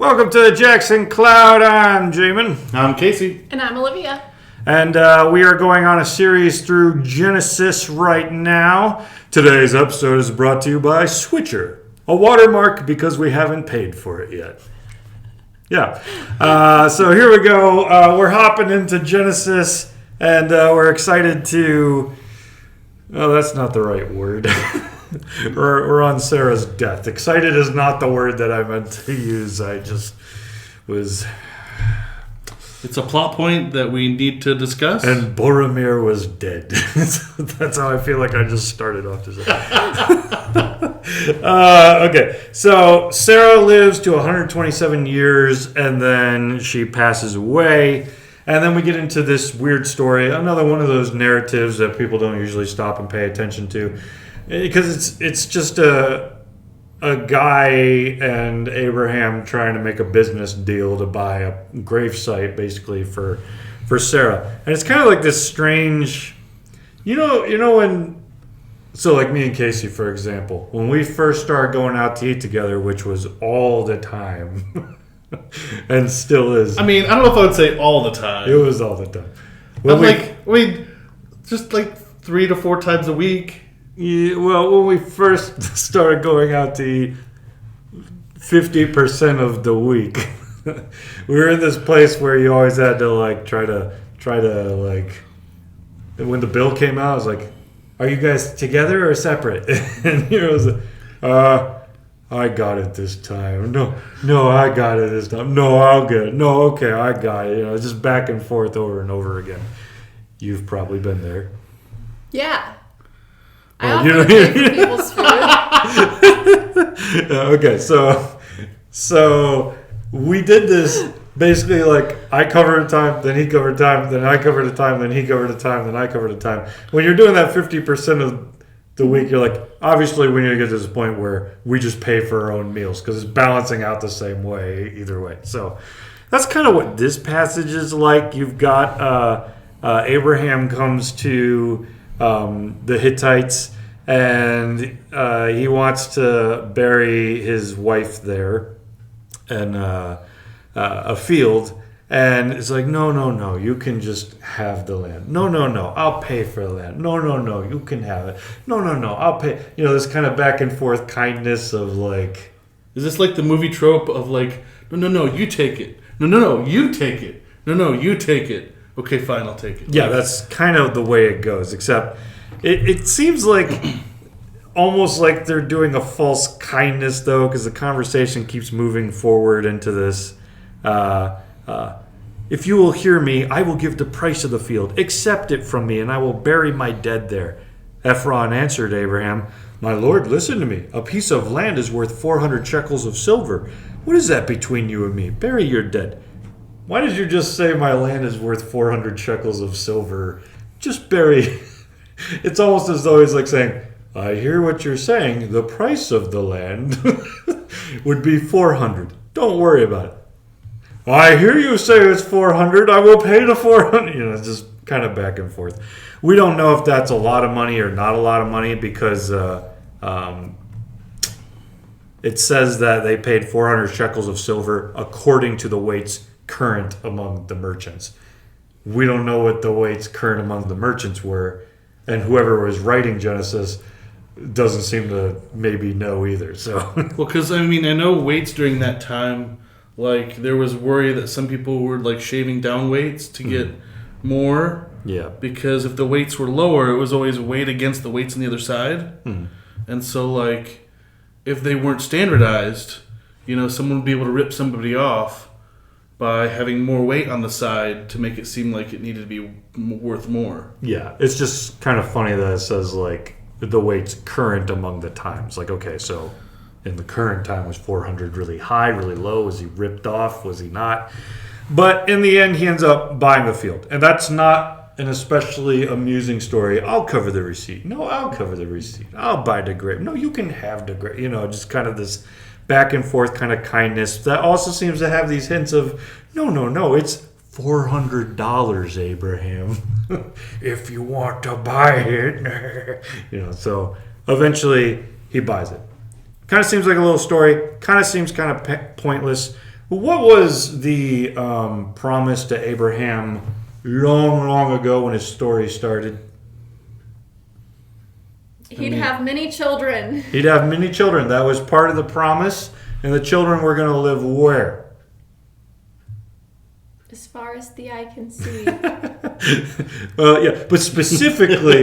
Welcome to the Jackson Cloud. I'm Jamin. I'm Casey. And I'm Olivia. And we are going on a series through Genesis right now. Today's episode is brought to you by Switcher, a watermark because we haven't paid for it yet. Yeah. So here we go. We're hopping into Genesis, and we're excited to... Oh, that's not the right word. We're on Sarah's death. Excited is not the word that I meant to use. I just was... It's a plot point that we need to discuss. And Boromir was dead. That's how I feel like I just started off to say. Okay, so Sarah lives to 127 years, and then she passes away. And then we get into this weird story, another one of those narratives that people don't usually stop and pay attention to. Because it's just a guy and Abraham trying to make a business deal to buy a gravesite, basically, for Sarah. And it's kind of like this strange, you know when, so like me and Casey, for example, when we first started going out to eat together, which was all the time, and still is. I mean, I don't know if I would say all the time. It was all the time. Just like 3 to 4 times a week. Yeah, well, when we first started going out to eat 50% of the week, we were in this place where you always had to like try to when the bill came out, I was like, "Are you guys together or separate?" And it was, I got it this time. No, I got it this time. No, I'll get it. No, okay, I got it. Just back and forth over and over again. You've probably been there. Yeah. I often pay for people's food. Okay, so we did this basically like I covered a time, then he covered time, then I covered a time, then he covered a time, then I covered a time. When you're doing that 50% of the week, you're like, obviously we need to get to this point where we just pay for our own meals because it's balancing out the same way either way. So that's kind of what this passage is like. You've got Abraham comes to the Hittites, and he wants to bury his wife there in a field, and it's like, no, you can just have the land. No, I'll pay for the land. No, you can have it. No, I'll pay. This kind of back and forth kindness of like... Is this like the movie trope of like, no, you take it. No, you take it. No, you take it. Okay, fine, I'll take it. Yeah, that's kind of the way it goes, except it seems like almost like they're doing a false kindness, though, because the conversation keeps moving forward into this. If you will hear me, I will give the price of the field. Accept it from me, and I will bury my dead there. Ephron answered Abraham, My lord, listen to me. A piece of land is worth 400 shekels of silver. What is that between you and me? Bury your dead. Why did you just say my land is worth 400 shekels of silver? Just bury. It's almost as though he's like saying, I hear what you're saying. The price of the land would be 400. Don't worry about it. I hear you say it's 400. I will pay the 400. It's just kind of back and forth. We don't know if that's a lot of money or not a lot of money because it says that they paid 400 shekels of silver according to the weights current among the merchants. We don't know what the weights current among the merchants were, and whoever was writing Genesis doesn't seem to maybe know either. So well, because I know weights during that time, like there was worry that some people were like shaving down weights to get more. Yeah. Because if the weights were lower, it was always weighed against the weights on the other side. And so like if they weren't standardized, someone would be able to rip somebody off by having more weight on the side to make it seem like it needed to be worth more. Yeah, it's just kind of funny that it says, like, the weight's current among the times. Like, okay, so in the current time, was 400 really high, really low? Was he ripped off? Was he not? But in the end, he ends up buying the field. And that's not an especially amusing story. I'll cover the receipt. No, I'll cover the receipt. I'll buy the grave. No, you can have the grave. Just kind of this back and forth kind of kindness that also seems to have these hints of no, it's $400, Abraham. If you want to buy it. So eventually he buys it. Kind of seems like a little story. Kind of seems kind of pointless. What was the promise to Abraham long, long ago when his story started? He'd have many children. He'd have many children. That was part of the promise. And the children were going to live where? As far as the eye can see. Well, yeah, but specifically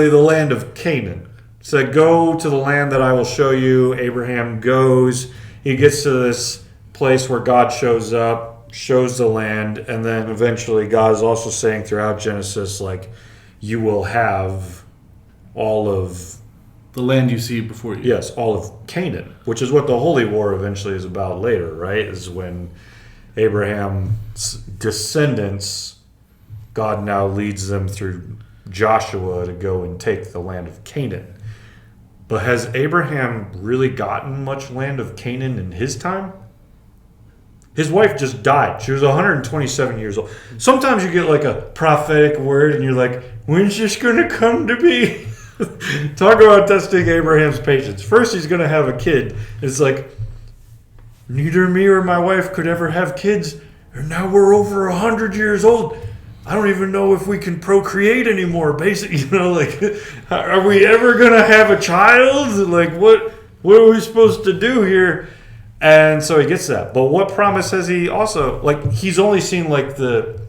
the land of Canaan. So go to the land that I will show you. Abraham goes. He gets to this place where God shows up, shows the land, and then eventually God is also saying throughout Genesis, like, you will have all of The land you see before you. Yes, all of Canaan, which is what the Holy War eventually is about later, right? Is when Abraham's descendants, God now leads them through Joshua to go and take the land of Canaan. But has Abraham really gotten much land of Canaan in his time? His wife just died. She was 127 years old. Sometimes you get like a prophetic word and you're like, when's this going to come to be? Talk about testing Abraham's patience. First, he's going to have a kid. It's like, neither me or my wife could ever have kids. And now we're over 100 years old. I don't even know if we can procreate anymore. Basically, like, are we ever going to have a child? Like, what are we supposed to do here? And so he gets that. But what promise has he also, like, he's only seen, like, the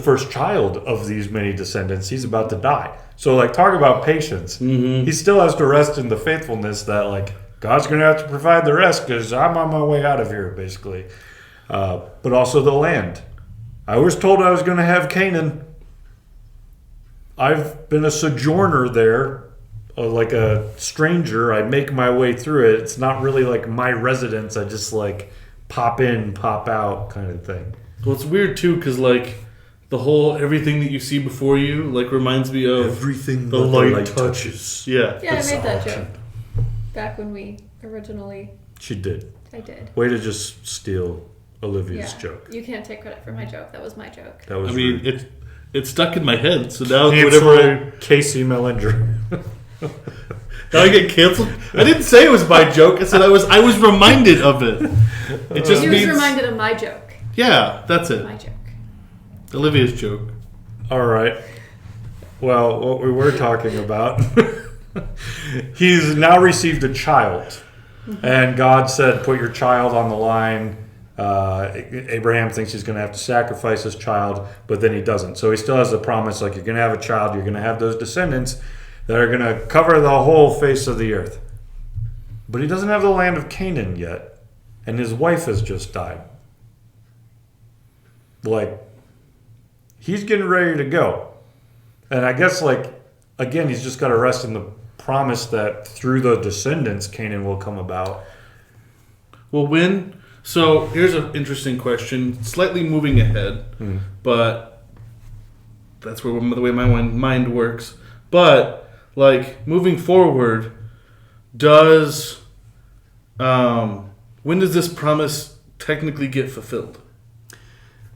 first child of these many descendants. He's about to die. So, like, talk about patience. Mm-hmm. He still has to rest in the faithfulness that, like, God's going to have to provide the rest because I'm on my way out of here, basically. But also the land. I was told I was going to have Canaan. I've been a sojourner there, like a stranger. I make my way through it. It's not really like my residence. I just like pop in, pop out kind of thing. Well, it's weird too because like the whole everything that you see before you like reminds me of Everything the light touches. Yeah. Yeah, I It's made that awesome. joke back when we originally. She did. I did. Way to just steal Olivia's Yeah. joke. You can't take credit for my joke. That was my joke. That was I mean, rude. it stuck in my head. So now Cancel whatever. Casey Mellinger. Now I get canceled. I didn't say it was my joke. I said I was reminded of it. It just He means was reminded of my joke. yeah, that's it. My joke. Olivia's joke. All right. Well, what we were talking about, he's now received a child. And God said, put your child on the line. Abraham thinks he's going to have to sacrifice his child, but then he doesn't. So he still has the promise, like, you're going to have a child, you're going to have those descendants that are going to cover the whole face of the earth. But he doesn't have the land of Canaan yet. And his wife has just died. Like, he's getting ready to go. And I guess, like, again, he's just got to rest in the promise that through the descendants, Canaan will come about. Well, when so here's an interesting question, slightly moving ahead, but that's where the way my mind works. But like moving forward, does when does this promise technically get fulfilled?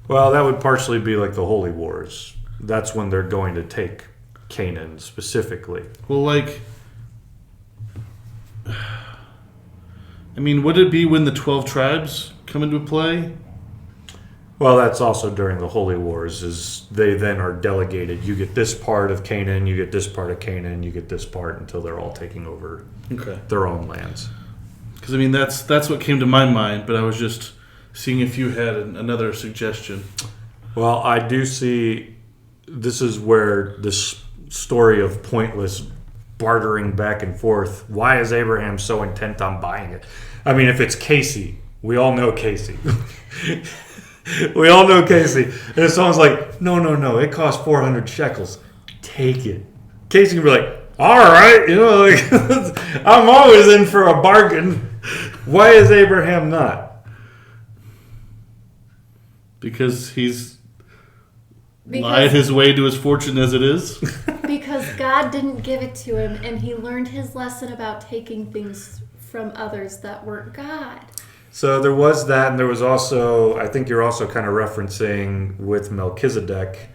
Well, that would partially be like the Holy Wars. That's when they're going to take Canaan specifically. Well, like, I mean, would it be when the 12 tribes come into play? Well, that's also during the Holy Wars, is they then are delegated. You get this part of Canaan, you get this part of Canaan, you get this part until they're all taking over their own lands. Because, I mean, that's what came to my mind, but I was just seeing if you had another suggestion. Well, I do see this is where this story of pointless bartering back and forth. Why is Abraham so intent on buying it? I mean, if it's Casey, we all know Casey. We all know Casey. And if someone's like, no, it costs 400 shekels. Take it. Casey can be like, all right, like, I'm always in for a bargain. Why is Abraham not? Because he's lied his way to his fortune as it is. Because God didn't give it to him, and he learned his lesson about taking things from others that weren't God. So there was that, and there was also, I think you're also kind of referencing with Melchizedek,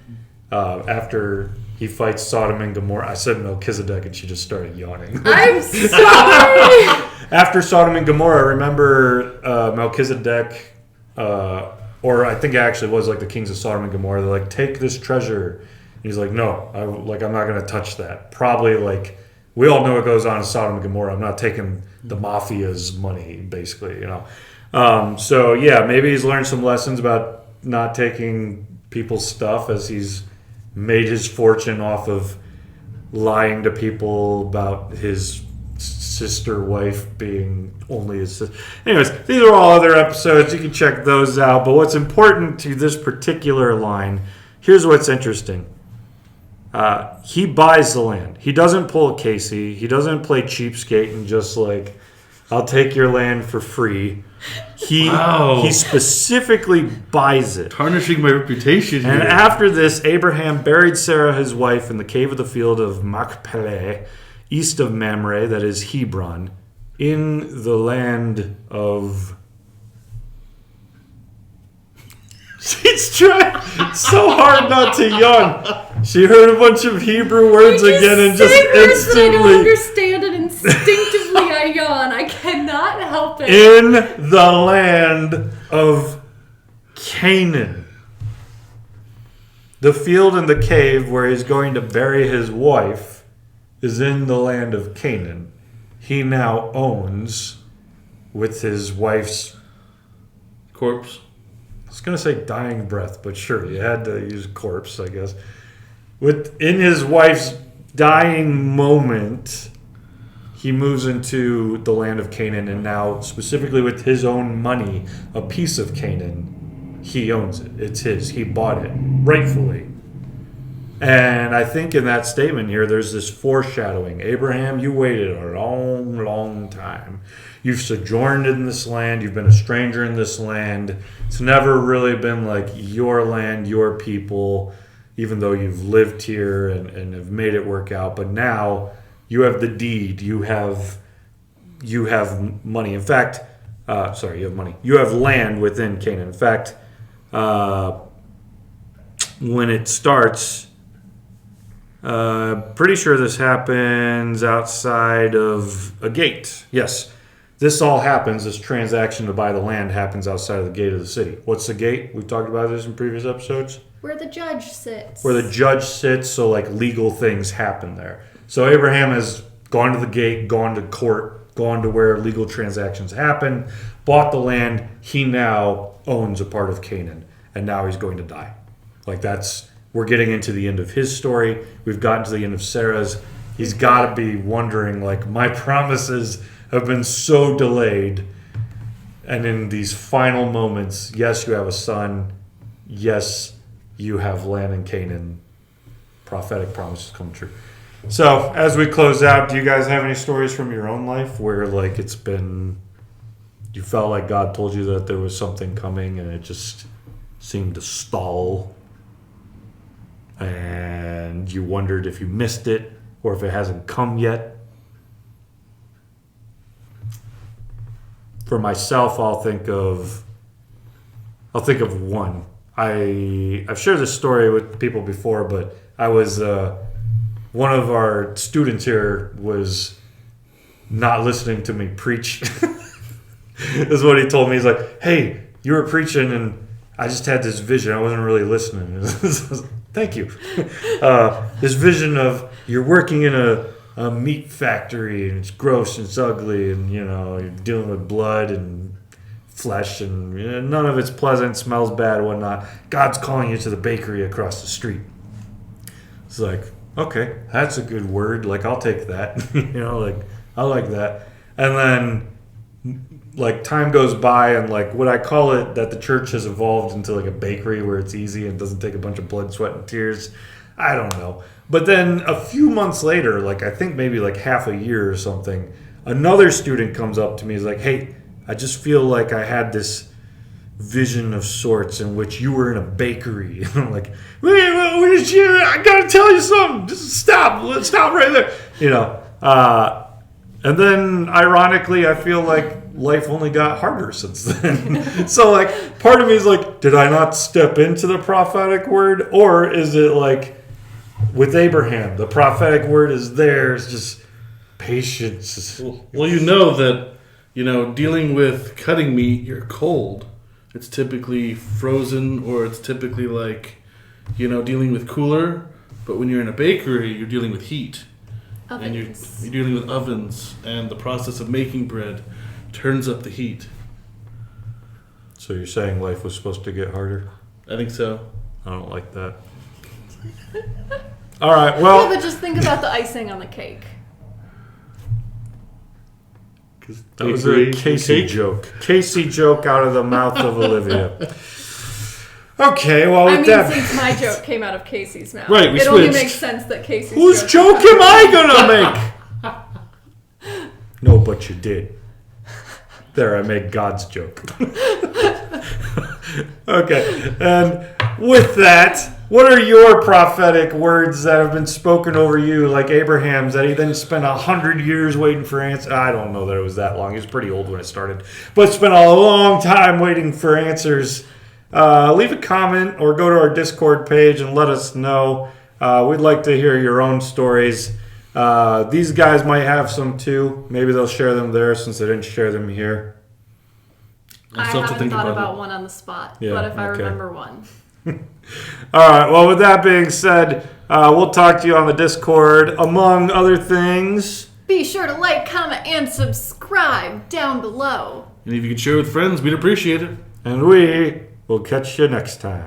after he fights Sodom and Gomorrah. I said Melchizedek, and she just started yawning. I'm sorry. After Sodom and Gomorrah, remember Melchizedek, or I think it actually was like the kings of Sodom and Gomorrah. They're like, take this treasure. And he's like, no, I'm not going to touch that. Probably like, we all know what goes on in Sodom and Gomorrah. I'm not taking the mafia's money, basically, you know. So yeah, maybe he's learned some lessons about not taking people's stuff as he's made his fortune off of lying to people about his sister wife being only his sister. Anyways, these are all other episodes. You can check those out. But what's important to this particular line, here's what's interesting. He buys the land. He doesn't pull a Casey. He doesn't play cheapskate and just like, I'll take your land for free. He specifically buys it. Tarnishing my reputation. And after this, Abraham buried Sarah, his wife, in the cave of the field of Machpelah, east of Mamre, that is Hebron, in the land of... She's trying so hard not to yawn. She heard a bunch of Hebrew words again and just instantly... I don't understand it. Instinctively, I yawn. I cannot help it. In the land of Canaan. The field and the cave where he's going to bury his wife is in the land of Canaan. He now owns, with his wife's corpse. I was going to say dying breath, but sure, you had to use corpse, I guess. In his wife's dying moment, he moves into the land of Canaan, and now, specifically with his own money, a piece of Canaan, he owns it. It's his. He bought it, rightfully. And I think in that statement here, there's this foreshadowing. Abraham, you waited a long, long time. You've sojourned in this land. You've been a stranger in this land. It's never really been like your land, your people, even though you've lived here and have made it work out. But now you have the deed. You have money. In fact, you have money. You have land within Canaan. In fact, when it starts... pretty sure this happens outside of a gate. Yes, this all happens. This transaction to buy the land happens outside of the gate of the city. What's the gate? We've talked about this in previous episodes. Where the judge sits. Where the judge sits, so like legal things happen there. So Abraham has gone to the gate, gone to court, gone to where legal transactions happen, bought the land. He now owns a part of Canaan, and now he's going to die. Like that's... We're getting into the end of his story. We've gotten to the end of Sarah's. He's got to be wondering, like, my promises have been so delayed. And in these final moments, yes, you have a son. Yes, you have land in Canaan. Prophetic promises come true. So, as we close out, do you guys have any stories from your own life where, like, it's been... You felt like God told you that there was something coming and it just seemed to stall? And you wondered if you missed it or if it hasn't come yet. For myself, I'll think of one. I've shared this story with people before, but I was one of our students here was not listening to me preach. This is what he told me. He's like, "Hey, you were preaching, and I just had this vision. I wasn't really listening." Thank you. This vision of you're working in a meat factory and it's gross and it's ugly and you're dealing with blood and flesh and none of it's pleasant, smells bad, whatnot. God's calling you to the bakery across the street. It's like, okay, that's a good word. Like I'll take that. I like that. And then like time goes by and like what I call it that the church has evolved into like a bakery where it's easy and doesn't take a bunch of blood, sweat, and tears. I don't know. But then a few months later, like I think maybe like half a year or something, another student comes up to me. He's like, "Hey, I just feel like I had this vision of sorts in which you were in a bakery." And I'm like, "Wait, I gotta tell you something. Just stop. Let's stop right there." And then ironically, I feel like life only got harder since then. So, like, part of me is like, did I not step into the prophetic word? Or is it like with Abraham, the prophetic word is there, it's just patience. Well, you know that, dealing with cutting meat, you're cold. It's typically frozen, or it's typically like, dealing with cooler. But when you're in a bakery, you're dealing with heat. And you're dealing with ovens, and the process of making bread turns up the heat. So you're saying life was supposed to get harder? I think so. I don't like that. All right, well... Yeah, but just think about the icing on the cake. That was a Casey joke. Casey joke out of the mouth of Olivia. Okay, well, with since my joke came out of Casey's mouth, right, we it switched. only makes sense that Casey's whose joke am I gonna make? No, but you did. There, I made God's joke. Okay, and with that, what are your prophetic words that have been spoken over you, like Abraham's, that he then spent 100 years waiting for answers? I don't know that it was that long. He was pretty old when it started, but spent a long time waiting for answers. Leave a comment or go to our Discord page and let us know. We'd like to hear your own stories. These guys might have some too. Maybe they'll share them there since they didn't share them here. I haven't thought about one on the spot, but if I remember one. All right. Well, with that being said, we'll talk to you on the Discord, among other things. Be sure to like, comment, and subscribe down below. And if you could share with friends, we'd appreciate it. And we will catch you next time.